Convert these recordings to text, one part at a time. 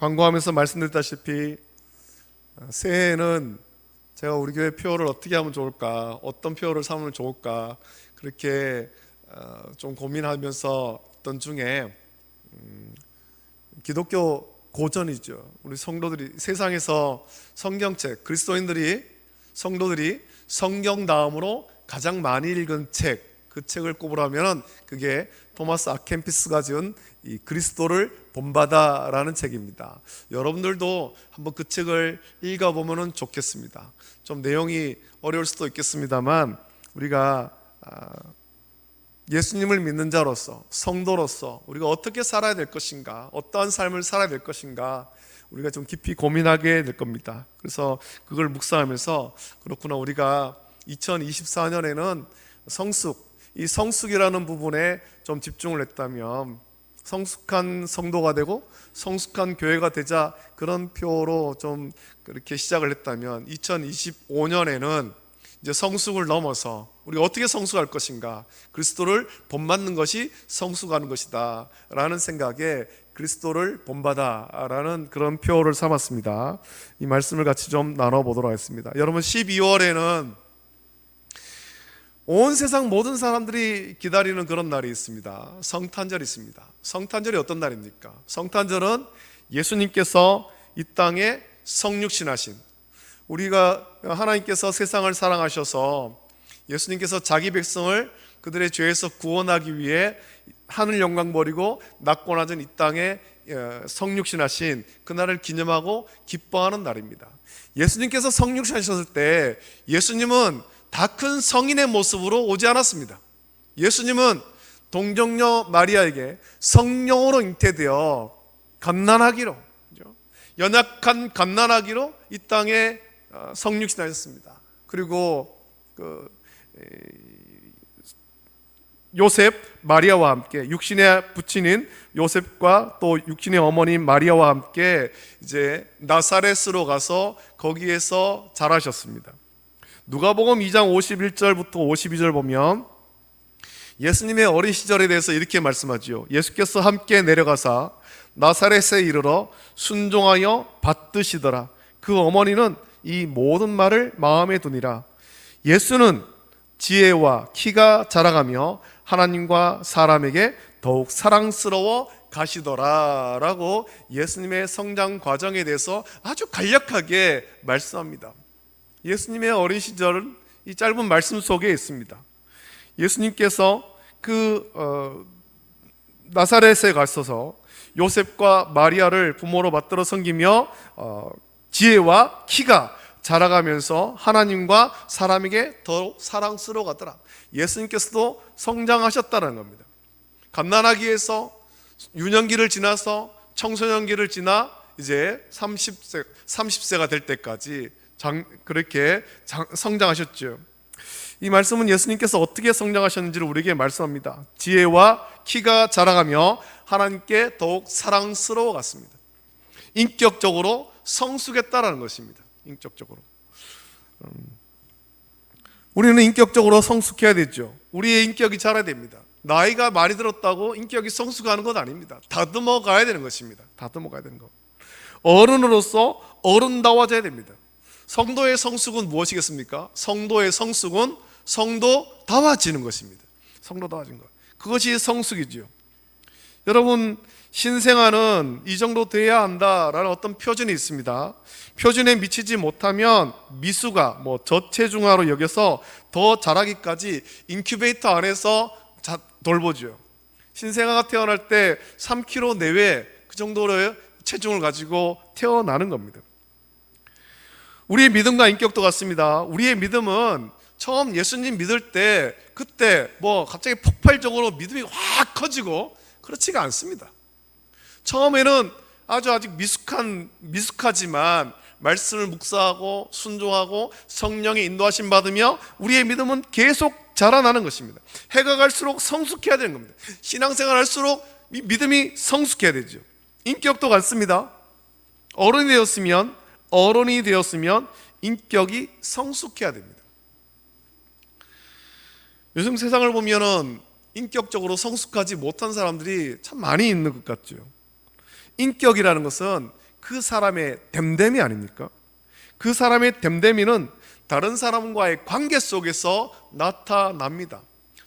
광고하면서 말씀드렸다시피 새해에는 제가 우리 교회 표를 어떻게 하면 좋을까, 어떤 표를 사면 좋을까, 그렇게 좀 고민하면서 있던 중에 기독교 고전이죠. 우리 성도들이 세상에서 성경책, 성도들이 성경 다음으로 가장 많이 읽은 책, 그 책을 꼽으라면 그게 토마스 아켄피스가 지은 이 그리스도를 본받아라는 책입니다. 여러분들도 한번 그 책을 읽어보면 좋겠습니다. 좀 내용이 어려울 수도 있겠습니다만 우리가 예수님을 믿는 자로서, 성도로서 우리가 어떻게 살아야 될 것인가, 어떠한 삶을 살아야 될 것인가 우리가 좀 깊이 고민하게 될 겁니다. 그래서 그걸 묵상하면서 그렇구나, 우리가 2024년에는 이 성숙이라는 부분에 좀 집중을 했다면 성숙한 성도가 되고 성숙한 교회가 되자, 그런 표로 좀 그렇게 시작을 했다면 2025년에는 이제 성숙을 넘어서 우리가 어떻게 성숙할 것인가, 그리스도를 본받는 것이 성숙하는 것이다 라는 생각에 그리스도를 본받아 라는 그런 표를 삼았습니다. 이 말씀을 같이 좀 나눠보도록 하겠습니다. 여러분, 12월에는 온 세상 모든 사람들이 기다리는 그런 날이 있습니다. 성탄절이 있습니다. 성탄절이 어떤 날입니까? 성탄절은 예수님께서 이 땅에 성육신하신, 우리가 하나님께서 세상을 사랑하셔서 예수님께서 자기 백성을 그들의 죄에서 구원하기 위해 하늘 영광 버리고 낮고 낮은 이 땅에 성육신하신 그날을 기념하고 기뻐하는 날입니다. 예수님께서 성육신하셨을 때 예수님은 다 큰 성인의 모습으로 오지 않았습니다. 예수님은 동정녀 마리아에게 성령으로 잉태되어 갓난아기로, 연약한 갓난아기로 이 땅에 성육신하셨습니다. 그리고 요셉, 마리아와 함께, 육신의 부친인 요셉과 또 육신의 어머님 마리아와 함께 이제 나사렛으로 가서 거기에서 자라셨습니다. 누가복음 2장 51절부터 52절 보면 예수님의 어린 시절에 대해서 이렇게 말씀하지요. 예수께서 함께 내려가사 나사렛에 이르러 순종하여 받드시더라. 그 어머니는 이 모든 말을 마음에 두니라. 예수는 지혜와 키가 자라가며 하나님과 사람에게 더욱 사랑스러워 가시더라 라고 예수님의 성장 과정에 대해서 아주 간략하게 말씀합니다. 예수님의 어린 시절은 이 짧은 말씀 속에 있습니다. 예수님께서 나사렛에 가셔서 요셉과 마리아를 부모로 받들어 섬기며 지혜와 키가 자라가면서 하나님과 사람에게 더욱 사랑스러워 가더라. 예수님께서도 성장하셨다는 겁니다. 갓난아기에서 유년기를 지나서 청소년기를 지나 이제 30세가 될 때까지 그렇게 성장하셨죠. 이 말씀은 예수님께서 어떻게 성장하셨는지를 우리에게 말씀합니다. 지혜와 키가 자라가며 하나님께 더욱 사랑스러워 갔습니다. 인격적으로 성숙했다라는 것입니다. 인격적으로 우리는 인격적으로 성숙해야 되죠. 우리의 인격이 자라야 됩니다. 나이가 많이 들었다고 인격이 성숙하는 건 아닙니다. 다듬어 가야 되는 것입니다. 다듬어 가야 되는 것. 어른으로서 어른다워져야 됩니다. 성도의 성숙은 무엇이겠습니까? 성도의 성숙은 성도다워지는 것입니다. 성도다워진 것, 그것이 성숙이지요. 여러분, 신생아는 이 정도 돼야 한다라는 어떤 표준이 있습니다. 표준에 미치지 못하면 미숙아, 저체중아로 여겨서 더 자라기까지 인큐베이터 안에서 돌보죠. 신생아가 태어날 때 3kg 내외 그 정도의 체중을 가지고 태어나는 겁니다. 우리의 믿음과 인격도 같습니다. 우리의 믿음은 처음 예수님 믿을 때 그때 갑자기 폭발적으로 믿음이 확 커지고 그렇지가 않습니다. 처음에는 아직 미숙하지만 말씀을 묵상하고 순종하고 성령의 인도하심 받으며 우리의 믿음은 계속 자라나는 것입니다. 해가 갈수록 성숙해야 되는 겁니다. 신앙생활 할수록 믿음이 성숙해야 되죠. 인격도 같습니다. 어른이 되었으면 인격이 성숙해야 됩니다. 요즘 세상을 보면은 인격적으로 성숙하지 못한 사람들이 참 많이 있는 것 같죠. 인격이라는 것은 그 사람의 됨됨이 아닙니까? 그 사람의 됨됨이는 다른 사람과의 관계 속에서 나타납니다.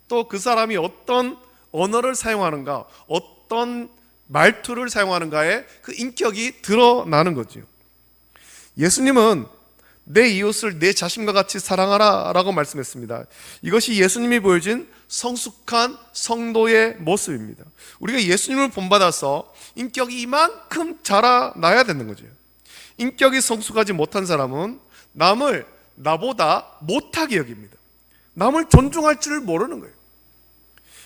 또 그 사람이 어떤 언어를 사용하는가, 어떤 말투를 사용하는가에 그 인격이 드러나는 거죠. 예수님은 내 이웃을 내 자신과 같이 사랑하라 라고 말씀했습니다. 이것이 예수님이 보여준 성숙한 성도의 모습입니다. 우리가 예수님을 본받아서 인격이 이만큼 자라나야 되는 거죠. 인격이 성숙하지 못한 사람은 남을 나보다 못하게 여깁니다. 남을 존중할 줄 모르는 거예요.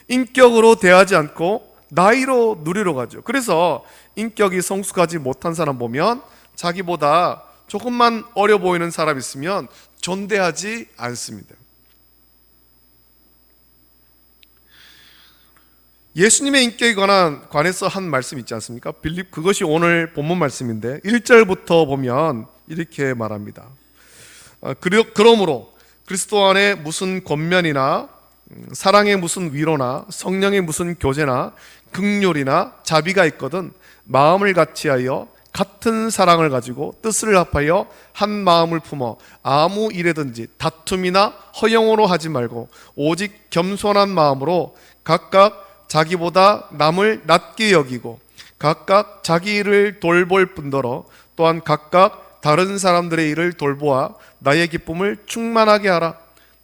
인격으로 대하지 않고 나이로 누리러 가죠. 그래서 인격이 성숙하지 못한 사람 보면 자기보다 조금만 어려 보이는 사람 있으면 존대하지 않습니다. 예수님의 인격에 관해서 한 말씀 있지 않습니까? 그것이 오늘 본문 말씀인데 1절부터 보면 이렇게 말합니다. 그러므로 그리스도 안에 무슨 권면이나 사랑의 무슨 위로나 성령의 무슨 교제나 긍휼이나 자비가 있거든 마음을 같이하여 같은 사랑을 가지고 뜻을 합하여 한 마음을 품어 아무 일에든지 다툼이나 허영으로 하지 말고 오직 겸손한 마음으로 각각 자기보다 남을 낮게 여기고 각각 자기 일을 돌볼 뿐더러 또한 각각 다른 사람들의 일을 돌보아 나의 기쁨을 충만하게 하라.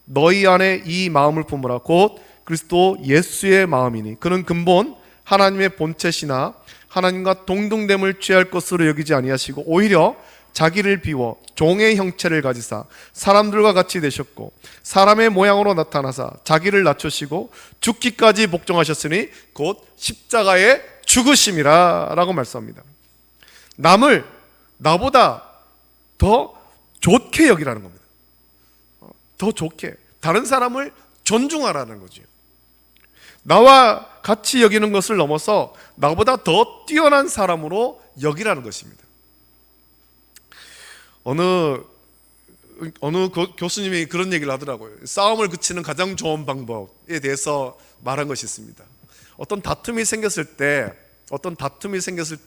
너희 안에 이 마음을 품으라. 곧 그리스도 예수의 마음이니 그는 근본 하나님의 본체시나 하나님과 동등됨을 취할 것으로 여기지 아니하시고 오히려 자기를 비워 종의 형체를 가지사 사람들과 같이 되셨고 사람의 모양으로 나타나사 자기를 낮추시고 죽기까지 복종하셨으니 곧 십자가에 죽으심이라 라고 말씀합니다. 남을 나보다 더 좋게 여기라는 겁니다. 더 좋게, 다른 사람을 존중하라는 거죠. 나와 같이 여기는 것을 넘어서 나보다 더 뛰어난 사람으로 여기라는 것입니다. 어느 교수님이 그런 얘기를 하더라고요. 싸움을 그치는 가장 좋은 방법에 대해서 말한 것이 있습니다. 어떤 다툼이 생겼을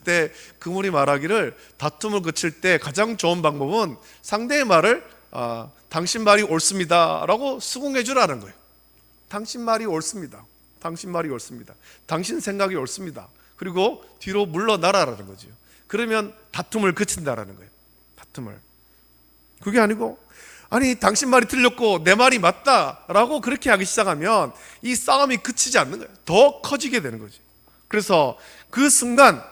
때 그분이 말하기를 다툼을 그칠 때 가장 좋은 방법은 상대의 말을 당신 말이 옳습니다 라고 수긍해 주라는 거예요. 당신 말이 옳습니다. 당신 말이 옳습니다. 당신 생각이 옳습니다. 그리고 뒤로 물러나라라는 거죠. 그러면 다툼을 그친다라는 거예요. 다툼을. 그게 아니고 아니 당신 말이 틀렸고 내 말이 맞다라고 그렇게 하기 시작하면 이 싸움이 그치지 않는 거예요. 더 커지게 되는 거죠. 그래서 그 순간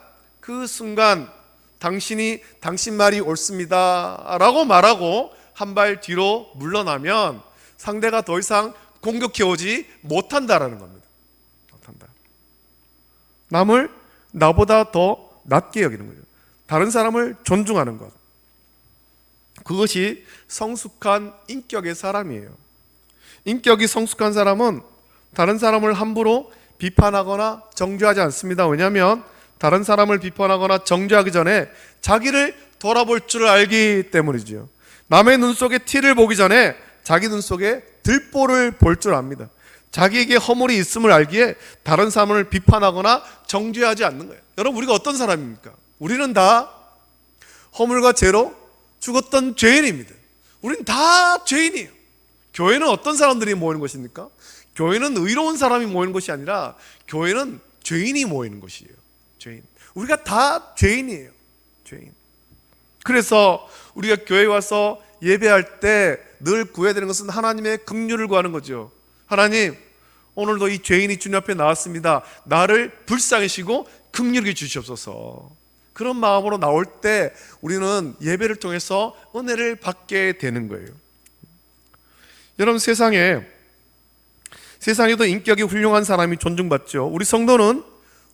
당신 말이 옳습니다라고 말하고 한 발 뒤로 물러나면 상대가 더 이상 공격해 오지 못한다라는 겁니다. 못한다. 남을 나보다 더 낮게 여기는 거죠. 다른 사람을 존중하는 것. 그것이 성숙한 인격의 사람이에요. 인격이 성숙한 사람은 다른 사람을 함부로 비판하거나 정죄하지 않습니다. 왜냐하면 다른 사람을 비판하거나 정죄하기 전에 자기를 돌아볼 줄 알기 때문이죠. 남의 눈 속에 티를 보기 전에 자기 눈 속에 들보를 볼 줄 압니다. 자기에게 허물이 있음을 알기에 다른 사람을 비판하거나 정죄하지 않는 거예요. 여러분, 우리가 어떤 사람입니까? 우리는 다 허물과 죄로 죽었던 죄인입니다. 우리는 다 죄인이에요. 교회는 어떤 사람들이 모이는 것입니까? 교회는 의로운 사람이 모이는 것이 아니라 교회는 죄인이 모이는 것이에요. 죄인. 우리가 다 죄인이에요. 죄인. 그래서 우리가 교회에 와서 예배할 때 늘 구해야 되는 것은 하나님의 긍휼을 구하는 거죠. 하나님, 오늘도 이 죄인이 주님 앞에 나왔습니다. 나를 불쌍히시고 긍휼히 주시옵소서. 그런 마음으로 나올 때 우리는 예배를 통해서 은혜를 받게 되는 거예요. 여러분, 세상에도 인격이 훌륭한 사람이 존중받죠. 우리 성도는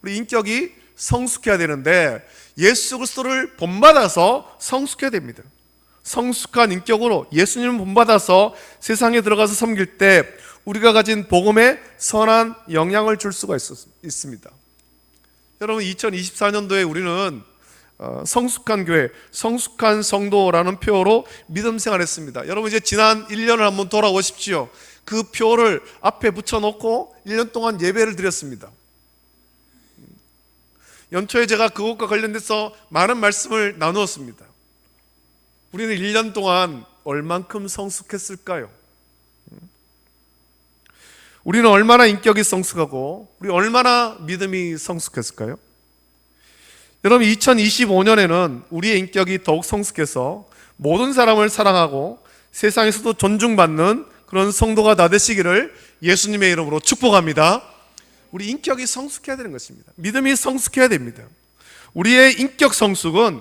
우리 인격이 성숙해야 되는데 예수 그리스도를 본받아서 성숙해야 됩니다. 성숙한 인격으로 예수님을 본받아서 세상에 들어가서 섬길 때 우리가 가진 복음에 선한 영향을 줄 수가 있습니다. 여러분, 2024년도에 우리는 성숙한 교회, 성숙한 성도라는 표어로 믿음 생활했습니다. 여러분, 이제 지난 1년을 한번 돌아오십시오. 그 표를 앞에 붙여놓고 1년 동안 예배를 드렸습니다. 연초에 제가 그것과 관련돼서 많은 말씀을 나누었습니다. 우리는 1년 동안 얼만큼 성숙했을까요? 우리는 얼마나 인격이 성숙하고 우리 얼마나 믿음이 성숙했을까요? 여러분, 2025년에는 우리의 인격이 더욱 성숙해서 모든 사람을 사랑하고 세상에서도 존중받는 그런 성도가 다 되시기를 예수님의 이름으로 축복합니다. 우리 인격이 성숙해야 되는 것입니다. 믿음이 성숙해야 됩니다. 우리의 인격 성숙은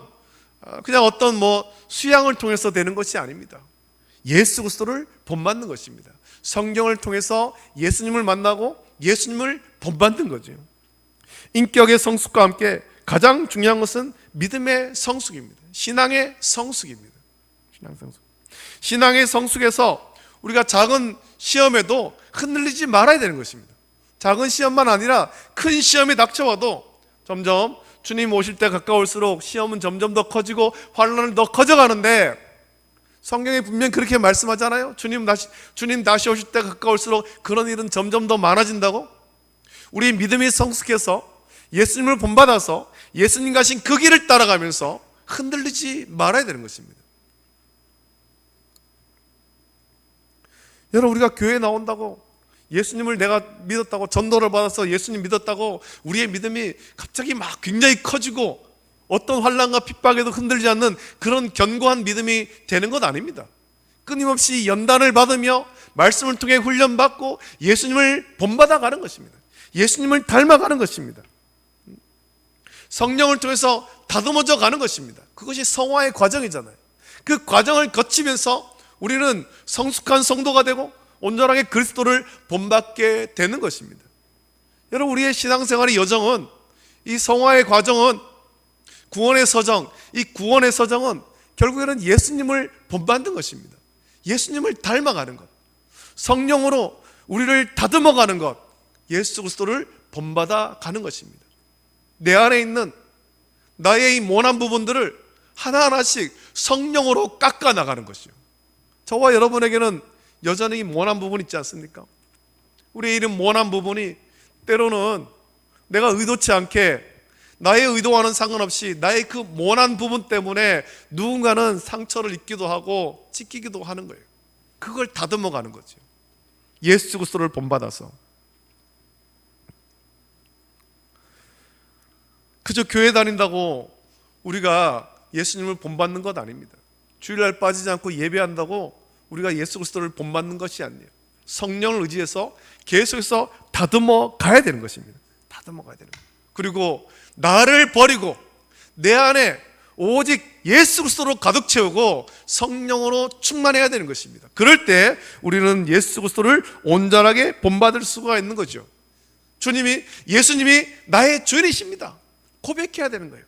그냥 어떤 수양을 통해서 되는 것이 아닙니다. 예수 그리스도를 본받는 것입니다. 성경을 통해서 예수님을 만나고 예수님을 본받는 거죠. 인격의 성숙과 함께 가장 중요한 것은 믿음의 성숙입니다. 신앙의 성숙입니다. 신앙의 성숙에서 우리가 작은 시험에도 흔들리지 말아야 되는 것입니다. 작은 시험만 아니라 큰 시험이 닥쳐와도 점점 주님 오실 때 가까울수록 시험은 점점 더 커지고 환난은 더 커져가는데, 성경에 분명 그렇게 말씀하잖아요. 주님 다시 오실 때 가까울수록 그런 일은 점점 더 많아진다고. 우리 믿음이 성숙해서 예수님을 본받아서 예수님 가신 그 길을 따라가면서 흔들리지 말아야 되는 것입니다. 여러분, 우리가 교회에 나온다고, 예수님을 내가 믿었다고, 전도를 받아서 예수님 믿었다고 우리의 믿음이 갑자기 막 굉장히 커지고 어떤 환난과 핍박에도 흔들리지 않는 그런 견고한 믿음이 되는 것 아닙니다. 끊임없이 연단을 받으며 말씀을 통해 훈련받고 예수님을 본받아 가는 것입니다. 예수님을 닮아가는 것입니다. 성령을 통해서 다듬어져 가는 것입니다. 그것이 성화의 과정이잖아요. 그 과정을 거치면서 우리는 성숙한 성도가 되고 온전하게 그리스도를 본받게 되는 것입니다. 여러분, 우리의 신앙생활의 여정은, 이 성화의 과정은, 구원의 서정, 이 구원의 서정은 결국에는 예수님을 본받는 것입니다. 예수님을 닮아가는 것, 성령으로 우리를 다듬어가는 것, 예수 그리스도를 본받아 가는 것입니다. 내 안에 있는 나의 이 모난 부분들을 하나하나씩 성령으로 깎아 나가는 것이요. 저와 여러분에게는 여전히 모난 부분 있지 않습니까? 우리의 이런 모난 부분이 때로는 내가 의도치 않게 나의 의도와는 상관없이 나의 그 모난 부분 때문에 누군가는 상처를 입기도 하고 찢기기도 하는 거예요. 그걸 다듬어 가는 거죠. 예수 그리스도를 본받아서. 그저 교회 다닌다고 우리가 예수님을 본받는 것 아닙니다. 주일날 빠지지 않고 예배한다고 우리가 예수 그리스도를 본받는 것이 아니에요. 성령을 의지해서 계속해서 다듬어 가야 되는 것입니다. 다듬어 가야 되는 거예요. 그리고 나를 버리고 내 안에 오직 예수 그리스도로 가득 채우고 성령으로 충만해야 되는 것입니다. 그럴 때 우리는 예수 그리스도를 온전하게 본받을 수가 있는 거죠. 예수님이 나의 주인이십니다. 고백해야 되는 거예요.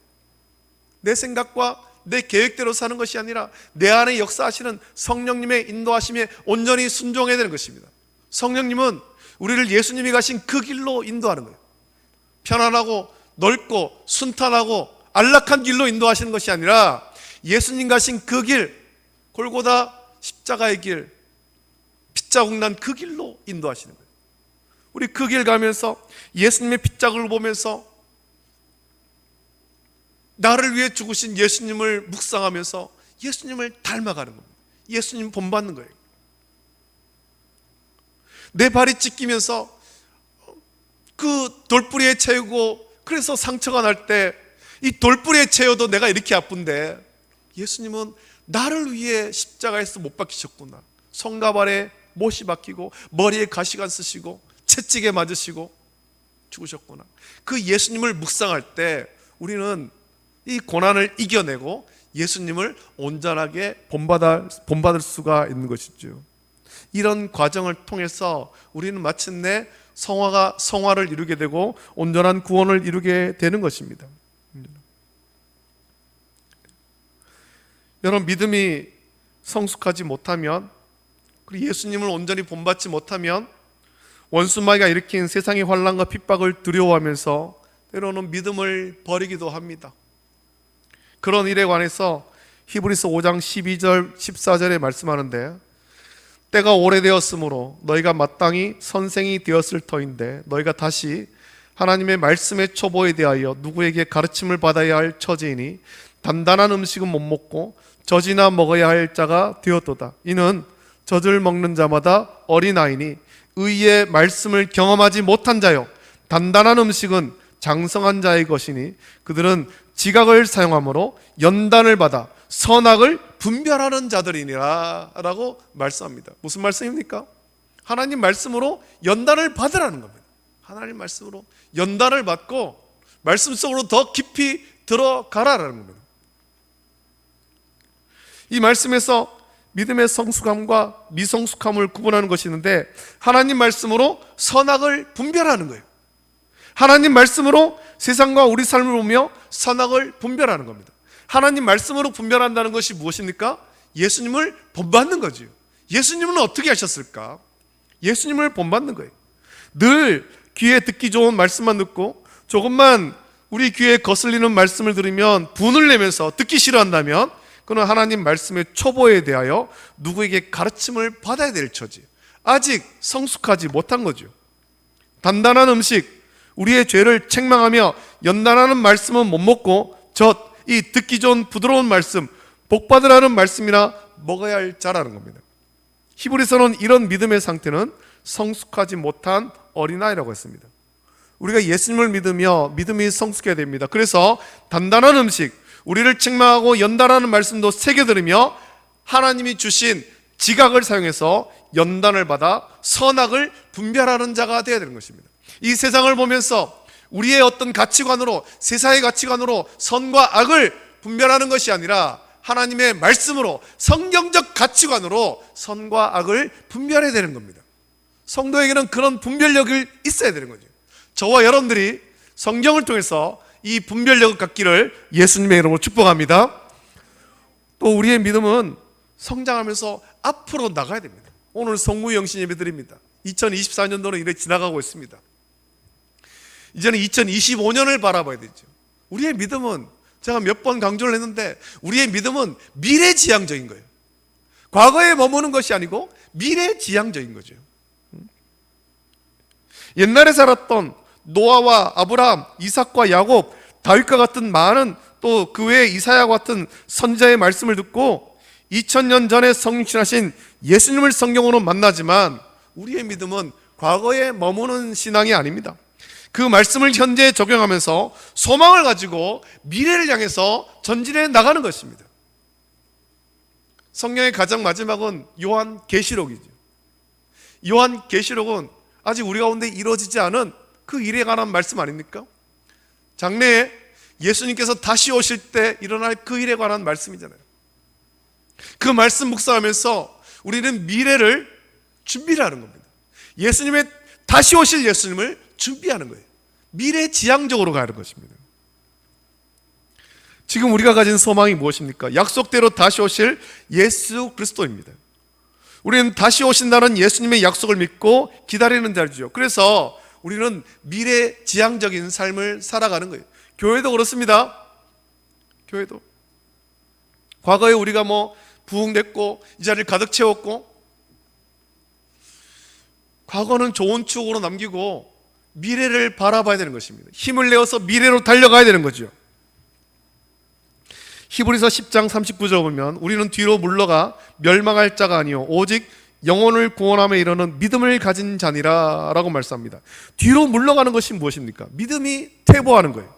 내 생각과 내 계획대로 사는 것이 아니라 내 안에 역사하시는 성령님의 인도하심에 온전히 순종해야 되는 것입니다. 성령님은 우리를 예수님이 가신 그 길로 인도하는 거예요. 편안하고 넓고 순탄하고 안락한 길로 인도하시는 것이 아니라 예수님 가신 그 길, 골고다 십자가의 길, 핏자국 난 그 길로 인도하시는 거예요. 우리 그 길 가면서 예수님의 핏자국을 보면서 나를 위해 죽으신 예수님을 묵상하면서 예수님을 닮아가는 겁니다. 예수님 본받는 거예요. 내 발이 찢기면서 그 돌뿌리에 채우고, 그래서 상처가 날 때 이 돌뿌리에 채워도 내가 이렇게 아픈데 예수님은 나를 위해 십자가에서 못 박히셨구나. 손가발에 못이 박히고 머리에 가시관 쓰시고 채찍에 맞으시고 죽으셨구나. 그 예수님을 묵상할 때 우리는 이 고난을 이겨내고 예수님을 온전하게 본받을 수가 있는 것이죠. 이런 과정을 통해서 우리는 마침내 성화를 이루게 되고 온전한 구원을 이루게 되는 것입니다. 여러분, 믿음이 성숙하지 못하면, 그리고 예수님을 온전히 본받지 못하면 원수마귀가 일으킨 세상의 환난과 핍박을 두려워하면서 때로는 믿음을 버리기도 합니다. 그런 일에 관해서 히브리서 5장 12절 14절에 말씀하는데, 때가 오래되었으므로 너희가 마땅히 선생이 되었을 터인데 너희가 다시 하나님의 말씀의 초보에 대하여 누구에게 가르침을 받아야 할 처지이니 단단한 음식은 못 먹고 젖이나 먹어야 할 자가 되었도다. 이는 젖을 먹는 자마다 어린아이니 의의 말씀을 경험하지 못한 자요, 단단한 음식은 장성한 자의 것이니 그들은 지각을 사용하므로 연단을 받아 선악을 분별하는 자들이니라 라고 말씀합니다. 무슨 말씀입니까? 하나님 말씀으로 연단을 받으라는 겁니다. 하나님 말씀으로 연단을 받고 말씀 속으로 더 깊이 들어가라라는 겁니다. 이 말씀에서 믿음의 성숙함과 미성숙함을 구분하는 것이 있는데, 하나님 말씀으로 선악을 분별하는 거예요. 하나님 말씀으로 세상과 우리 삶을 보며 선악을 분별하는 겁니다. 하나님 말씀으로 분별한다는 것이 무엇입니까? 예수님을 본받는 거죠. 예수님은 어떻게 하셨을까? 예수님을 본받는 거예요. 늘 귀에 듣기 좋은 말씀만 듣고 조금만 우리 귀에 거슬리는 말씀을 들으면 분을 내면서 듣기 싫어한다면 그는 하나님 말씀의 초보에 대하여 누구에게 가르침을 받아야 될 처지, 아직 성숙하지 못한 거죠. 단단한 음식, 우리의 죄를 책망하며 연단하는 말씀은 못 먹고 이 듣기 좋은 부드러운 말씀, 복받으라는 말씀이나 먹어야 할 자라는 겁니다. 히브리서는 이런 믿음의 상태는 성숙하지 못한 어린아이라고 했습니다. 우리가 예수님을 믿으며 믿음이 성숙해야 됩니다. 그래서 단단한 음식, 우리를 책망하고 연단하는 말씀도 새겨 들으며 하나님이 주신 지각을 사용해서 연단을 받아 선악을 분별하는 자가 되어야 되는 것입니다. 이 세상을 보면서 우리의 어떤 가치관으로, 세상의 가치관으로 선과 악을 분별하는 것이 아니라 하나님의 말씀으로, 성경적 가치관으로 선과 악을 분별해야 되는 겁니다. 성도에게는 그런 분별력이 있어야 되는 거죠. 저와 여러분들이 성경을 통해서 이 분별력을 갖기를 예수님의 이름으로 축복합니다. 또 우리의 믿음은 성장하면서 앞으로 나가야 됩니다. 오늘 성무 영신 예배 드립니다. 2024년도는 이렇게 지나가고 있습니다. 이제는 2025년을 바라봐야 되죠. 우리의 믿음은, 제가 몇 번 강조를 했는데, 우리의 믿음은 미래지향적인 거예요. 과거에 머무는 것이 아니고 미래지향적인 거죠. 옛날에 살았던 노아와 아브라함, 이삭과 야곱, 다윗과 같은 많은, 또 그 외에 이사야와 같은 선지자의 말씀을 듣고 2000년 전에 성육신하신 예수님을 성경으로 만나지만 우리의 믿음은 과거에 머무는 신앙이 아닙니다. 그 말씀을 현재에 적용하면서 소망을 가지고 미래를 향해서 전진해 나가는 것입니다. 성경의 가장 마지막은 요한계시록이죠. 요한계시록은 아직 우리 가운데 이루어지지 않은 그 일에 관한 말씀 아닙니까? 장래에 예수님께서 다시 오실 때 일어날 그 일에 관한 말씀이잖아요. 그 말씀 묵상하면서 우리는 미래를 준비하는 겁니다. 예수님의 다시 오실 예수님을 준비하는 거예요. 미래지향적으로 가는 것입니다. 지금 우리가 가진 소망이 무엇입니까? 약속대로 다시 오실 예수 그리스도입니다. 우리는 다시 오신다는 예수님의 약속을 믿고 기다리는 자리죠. 그래서 우리는 미래지향적인 삶을 살아가는 거예요. 교회도 그렇습니다. 교회도 과거에 우리가 부흥됐고 이 자리를 가득 채웠고, 과거는 좋은 추억으로 남기고 미래를 바라봐야 되는 것입니다. 힘을 내어서 미래로 달려가야 되는 거죠. 히브리서 10장 39절 보면 우리는 뒤로 물러가 멸망할 자가 아니요 오직 영혼을 구원함에 이르는 믿음을 가진 자니라 라고 말씀합니다. 뒤로 물러가는 것이 무엇입니까? 믿음이 퇴보하는 거예요.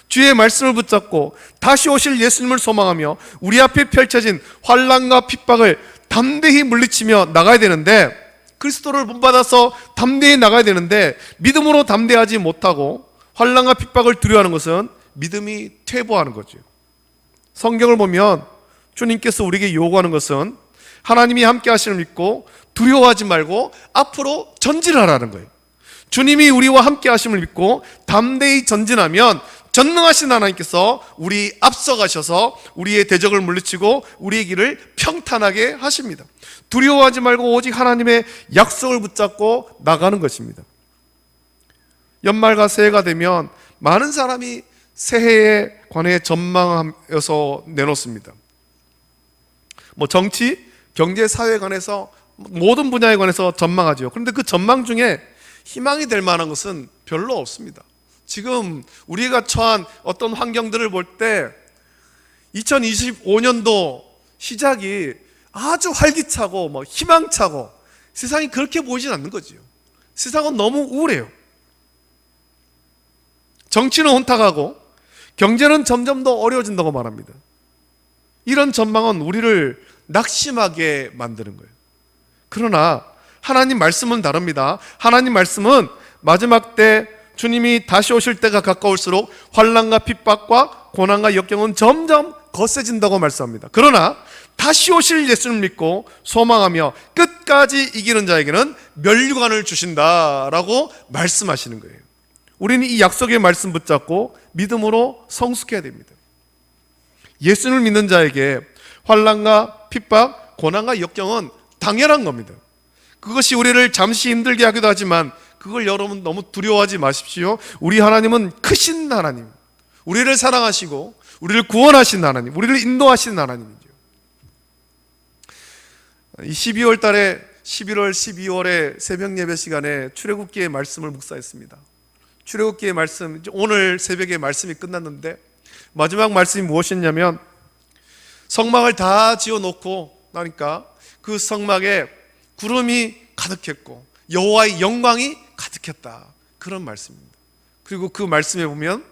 주의 말씀을 붙잡고 다시 오실 예수님을 소망하며 우리 앞에 펼쳐진 환난과 핍박을 담대히 물리치며 나가야 되는데, 그리스도를 본받아서 담대히 나가야 되는데 믿음으로 담대하지 못하고 환난과 핍박을 두려워하는 것은 믿음이 퇴보하는 거죠. 성경을 보면 주님께서 우리에게 요구하는 것은 하나님이 함께 하시는 믿고 두려워하지 말고 앞으로 전진하라는 거예요. 주님이 우리와 함께 하심을 믿고 담대히 전진하면 전능하신 하나님께서 우리 앞서가셔서 우리의 대적을 물리치고 우리의 길을 평탄하게 하십니다. 두려워하지 말고 오직 하나님의 약속을 붙잡고 나가는 것입니다. 연말과 새해가 되면 많은 사람이 새해에 관해 전망하여서 내놓습니다. 정치, 경제, 사회에 관해서 모든 분야에 관해서 전망하죠. 그런데 그 전망 중에 희망이 될 만한 것은 별로 없습니다. 지금 우리가 처한 어떤 환경들을 볼 때 2025년도 시작이 아주 활기차고 희망차고 세상이 그렇게 보이진 않는 거지요. 세상은 너무 우울해요. 정치는 혼탁하고 경제는 점점 더 어려워진다고 말합니다. 이런 전망은 우리를 낙심하게 만드는 거예요. 그러나 하나님 말씀은 다릅니다. 하나님 말씀은 마지막 때 주님이 다시 오실 때가 가까울수록 환난과 핍박과 고난과 역경은 점점 거세진다고 말씀합니다. 그러나 다시 오실 예수를 믿고 소망하며 끝까지 이기는 자에게는 면류관을 주신다라고 말씀하시는 거예요. 우리는 이 약속의 말씀 붙잡고 믿음으로 성숙해야 됩니다. 예수를 믿는 자에게 환난과 핍박, 고난과 역경은 당연한 겁니다. 그것이 우리를 잠시 힘들게 하기도 하지만 그걸 여러분 너무 두려워하지 마십시오. 우리 하나님은 크신 하나님, 우리를 사랑하시고 우리를 구원하신 하나님, 우리를 인도하시는 하나님이죠. 이 12월 달에 11월, 12월에 새벽 예배 시간에 출애굽기의 말씀을 묵상했습니다. 출애굽기의 말씀, 오늘 새벽에 말씀이 끝났는데 마지막 말씀이 무엇이었냐면 성막을 다 지어놓고 나니까 그 성막에 구름이 가득했고 여호와의 영광이 가득했다, 그런 말씀입니다. 그리고 그 말씀에 보면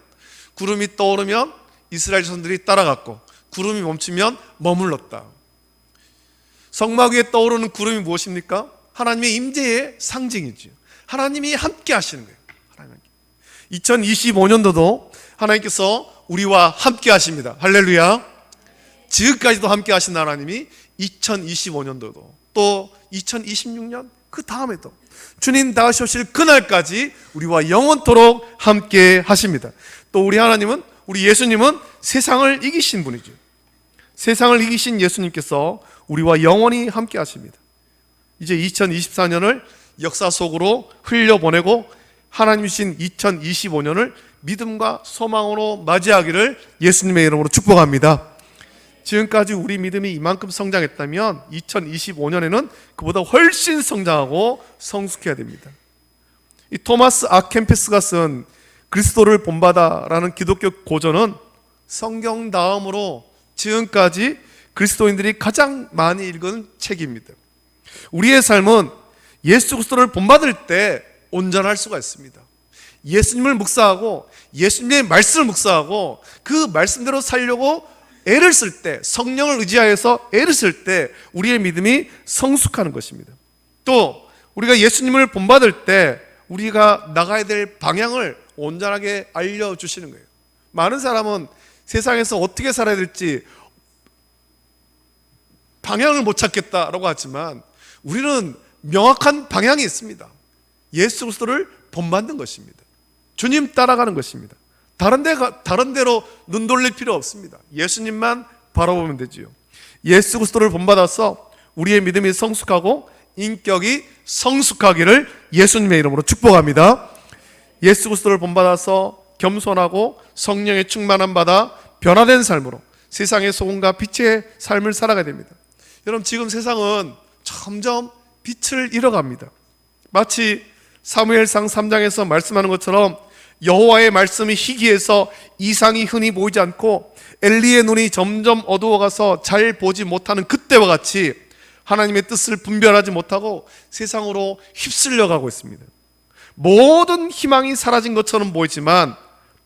구름이 떠오르면 이스라엘 자손들이 따라갔고 구름이 멈추면 머물렀다. 성막 위에 떠오르는 구름이 무엇입니까? 하나님의 임재의 상징이죠. 하나님이 함께 하시는 거예요. 2025년도도 하나님께서 우리와 함께 하십니다. 할렐루야. 지금까지도 함께 하신 하나님이 2025년도도 또 2026년 그 다음에도 주님 다시 오실 그날까지 우리와 영원토록 함께 하십니다. 또 우리 하나님은, 우리 예수님은 세상을 이기신 분이죠. 세상을 이기신 예수님께서 우리와 영원히 함께 하십니다. 이제 2024년을 역사 속으로 흘려보내고 하나님이신 2025년을 믿음과 소망으로 맞이하기를 예수님의 이름으로 축복합니다. 지금까지 우리 믿음이 이만큼 성장했다면 2025년에는 그보다 훨씬 성장하고 성숙해야 됩니다. 이 토마스 아켄피스가 쓴 그리스도를 본받아라는 기독교 고전은 성경 다음으로 지금까지 그리스도인들이 가장 많이 읽은 책입니다. 우리의 삶은 예수 그리스도를 본받을 때 온전할 수가 있습니다. 예수님을 묵상하고 예수님의 말씀을 묵상하고 그 말씀대로 살려고 애를 쓸 때, 성령을 의지하여서 애를 쓸 때 우리의 믿음이 성숙하는 것입니다. 또 우리가 예수님을 본받을 때 우리가 나가야 될 방향을 온전하게 알려주시는 거예요. 많은 사람은 세상에서 어떻게 살아야 될지 방향을 못 찾겠다라고 하지만 우리는 명확한 방향이 있습니다. 예수 그리스도를 본받는 것입니다. 주님 따라가는 것입니다. 다른 데로 눈 돌릴 필요 없습니다. 예수님만 바라보면 되지요. 예수 그리스도를 본받아서 우리의 믿음이 성숙하고 인격이 성숙하기를 예수님의 이름으로 축복합니다. 예수 그리스도를 본받아서 겸손하고 성령의 충만함 받아 변화된 삶으로 세상의 소금과 빛의 삶을 살아가야 됩니다. 여러분, 지금 세상은 점점 빛을 잃어갑니다. 마치 사무엘상 3장에서 말씀하는 것처럼 여호와의 말씀이 희귀해서 이상이 흔히 보이지 않고 엘리의 눈이 점점 어두워가서 잘 보지 못하는 그때와 같이 하나님의 뜻을 분별하지 못하고 세상으로 휩쓸려 가고 있습니다. 모든 희망이 사라진 것처럼 보이지만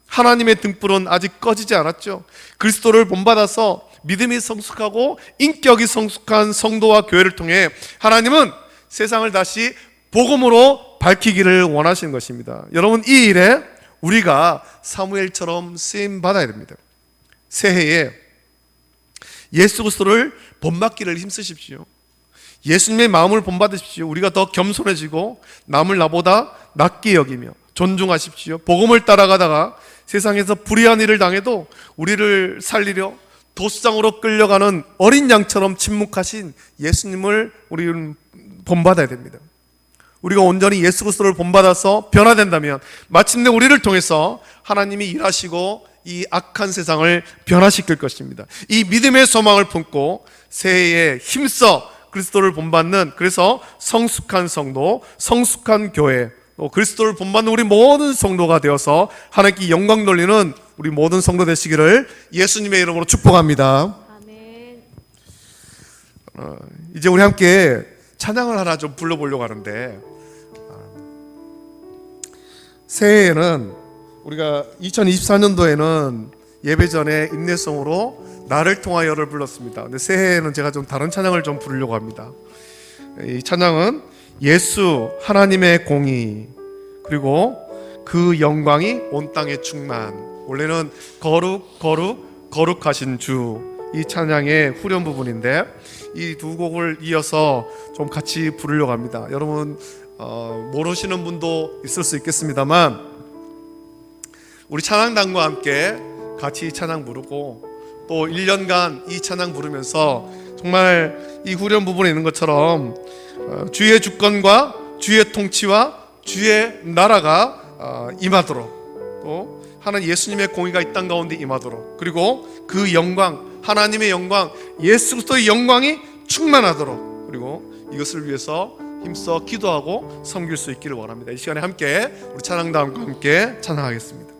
하나님의 등불은 아직 꺼지지 않았죠. 그리스도를 본받아서 믿음이 성숙하고 인격이 성숙한 성도와 교회를 통해 하나님은 세상을 다시 복음으로 밝히기를 원하시는 것입니다. 여러분, 이 일에 우리가 사무엘처럼 쓰임 받아야 됩니다. 새해에 예수 그리스도를 본받기를 힘쓰십시오. 예수님의 마음을 본받으십시오. 우리가 더 겸손해지고 남을 나보다 낮게 여기며 존중하십시오. 복음을 따라가다가 세상에서 불의한 일을 당해도 우리를 살리려 도수장으로 끌려가는 어린 양처럼 침묵하신 예수님을 우리는 본받아야 됩니다. 우리가 온전히 예수 그리스도를 본받아서 변화된다면 마침내 우리를 통해서 하나님이 일하시고 이 악한 세상을 변화시킬 것입니다. 이 믿음의 소망을 품고 새해에 힘써 그리스도를 본받는, 그래서 성숙한 성도, 성숙한 교회, 또 그리스도를 본받는 우리 모든 성도가 되어서 하나님께 영광 돌리는 우리 모든 성도 되시기를 예수님의 이름으로 축복합니다. 아멘. 이제 우리 함께 찬양을 하나 좀 불러보려고 하는데, 새해에는 우리가 2024년도에는 예배 전에 인내성으로 나를 통하여를 불렀습니다. 근데 새해에는 제가 좀 다른 찬양을 좀 부르려고 합니다. 이 찬양은 예수 하나님의 공의, 그리고 그 영광이 온 땅에 충만. 원래는 거룩하신 주, 이 찬양의 후렴 부분인데 이 두 곡을 이어서 좀 같이 부르려고 합니다. 여러분 모르시는 분도 있을 수 있겠습니다만 우리 찬양단과 함께 같이 찬양 부르고 또 1년간 이 찬양 부르면서 정말 이 후렴 부분에 있는 것처럼 주의 주권과 주의 통치와 주의 나라가 임하도록, 또 하나님 예수님의 공의가 이 땅 가운데 임하도록, 그리고 그 영광, 하나님의 영광, 예수 그리스도의 영광이 충만하도록, 그리고 이것을 위해서 힘써 기도하고 섬길 수 있기를 원합니다. 이 시간에 함께 우리 찬양단과 함께 찬양하겠습니다.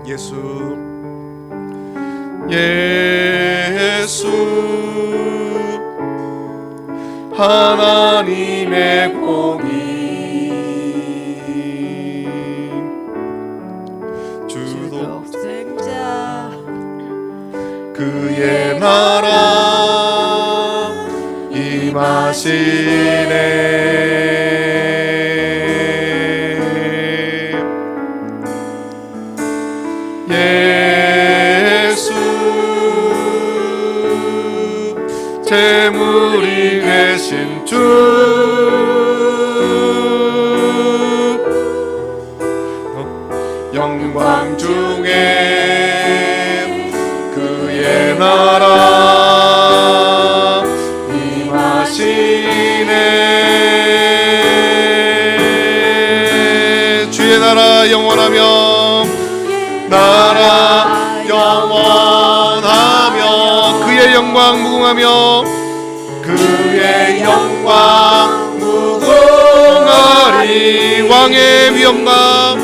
예수 하나님의 공의, 주독생자 그의 나라 임하시네. 예수 재물이 되신 주, 영광 중에 그의 나라 임하시네. 주의 나라 영원하며, 나라 영원하며, 그의 영광 무궁하며, 그의 영광 무궁하리. 왕의 위엄과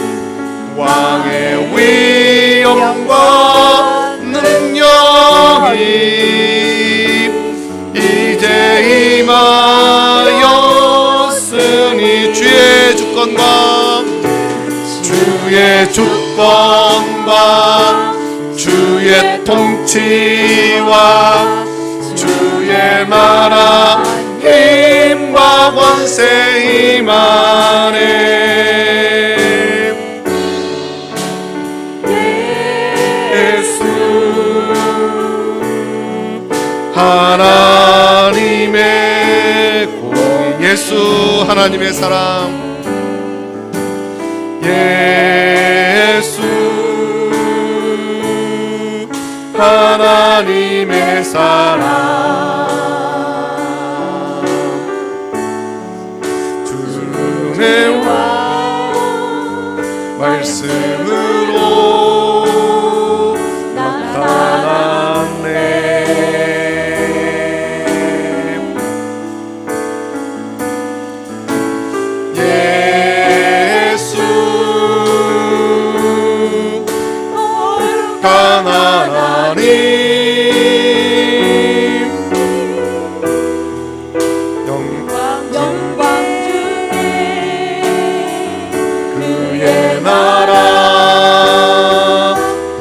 왕의 위엄과 능력이 이제 임하였으니, 주의 주권과 주의 주권과 주의 통치와 주의 나라 힘과 권세 임하네. 예수 하나님의 공의, 예수 하나님의 사랑, 예수 하나님의 사랑, 주의 말씀으로 나타났네. 예수 하나님 영광 중에 그의 나라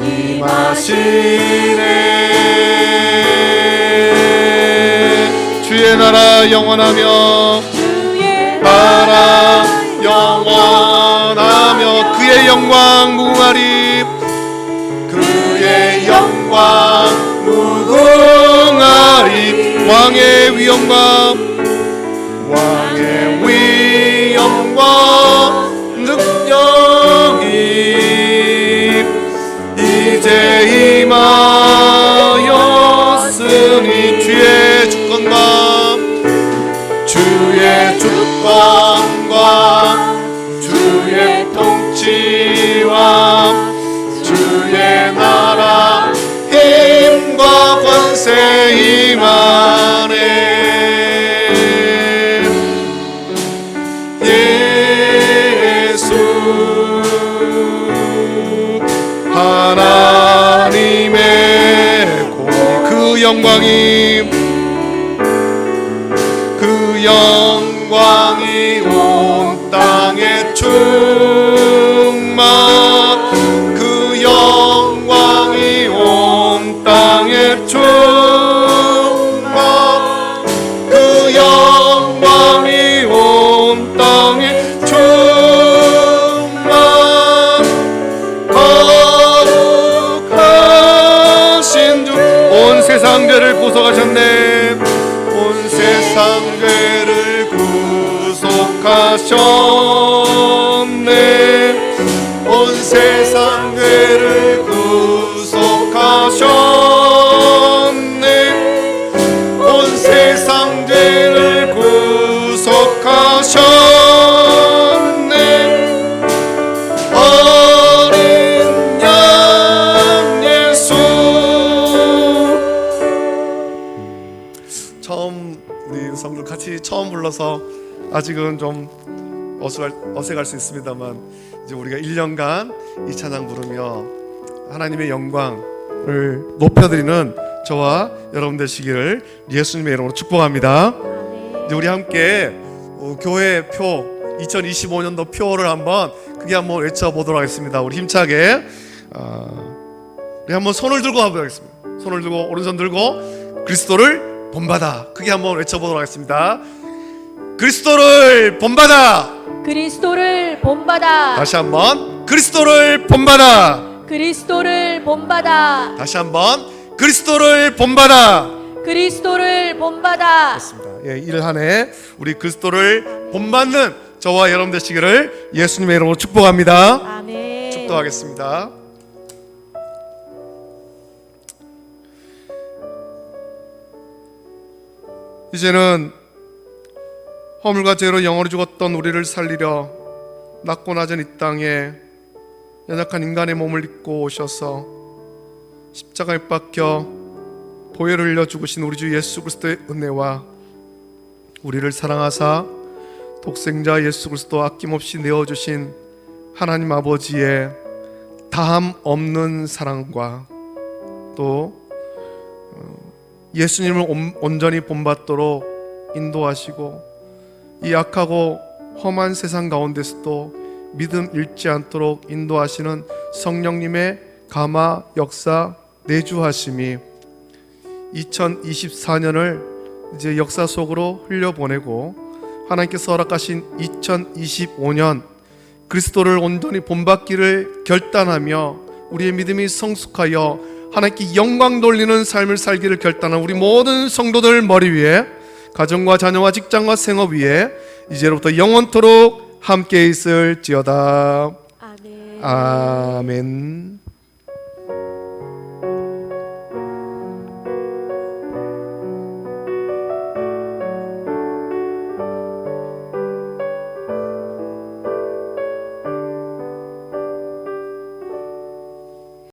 임하시네. 주의 나라 영원하며, 주의 나라 영원하며, 그의 영광 무궁하리. 그의 영광 무궁하리. 왕의 위엄과 왕의 위엄과 능력이 이제 임하였으니, 주의 주권과 주의 주권과 주의 통치와 주의 나라 하나님의 공의 그 영광이 온 땅에 충만 그 영광이 온 땅에 충만 그 영광이 온 땅에 충만 거룩하신 주 온 세상 죄를 구속하셨네 온 세상 죄를 구속하셨네 온 세상 죄를 구속하셨네 온 세상 죄를 구속하셨네 어린 양 예수 처음 우리 성도 같이 처음 불러서 아직은 좀 어색할 수 있습니다만 이제 우리가 1년간 이 찬양 부르며 하나님의 영광을 높여드리는 저와 여러분 되시기를 예수님의 이름으로 축복합니다. 이제 우리 함께 교회 표 2025년도 표를 한번 크게 한번 외쳐보도록 하겠습니다. 우리 힘차게 우리 한번 손을 들고 한번 하겠습니다. 손을 들고 오른손 들고 그리스도를 본받아 크게 한번 외쳐보도록 하겠습니다. 그리스도를 본받아 그리스도를 본받아 다시 한번 그리스도를 본받아 그리스도를 본받아 다시 한번 그리스도를 본받아 그리스도를 본받아 맞습니다. 예, 일 한 해 우리 그리스도를 본받는 저와 여러분 되시기를 예수님의 이름으로 축복합니다. 아멘. 축도하겠습니다. 이제는 허물과 죄로 영원히 죽었던 우리를 살리려 낮고 낮은 이 땅에 연약한 인간의 몸을 입고 오셔서 십자가에 박혀 보혈을 흘려 죽으신 우리 주 예수 그리스도의 은혜와 우리를 사랑하사 독생자 예수 그리스도 아낌없이 내어주신 하나님 아버지의 다함 없는 사랑과 또 예수님을 온전히 본받도록 인도하시고 이 악하고 험한 세상 가운데서도 믿음 잃지 않도록 인도하시는 성령님의 감화 역사 내주하심이 2024년을 이제 역사 속으로 흘려보내고 하나님께서 허락하신 2025년 그리스도를 온전히 본받기를 결단하며 우리의 믿음이 성숙하여 하나님께 영광 돌리는 삶을 살기를 결단한 우리 모든 성도들 머리 위에 가정과 자녀와 직장과 생업 위에 이제로부터 영원토록 함께 있을지어다. 아멘. 아멘.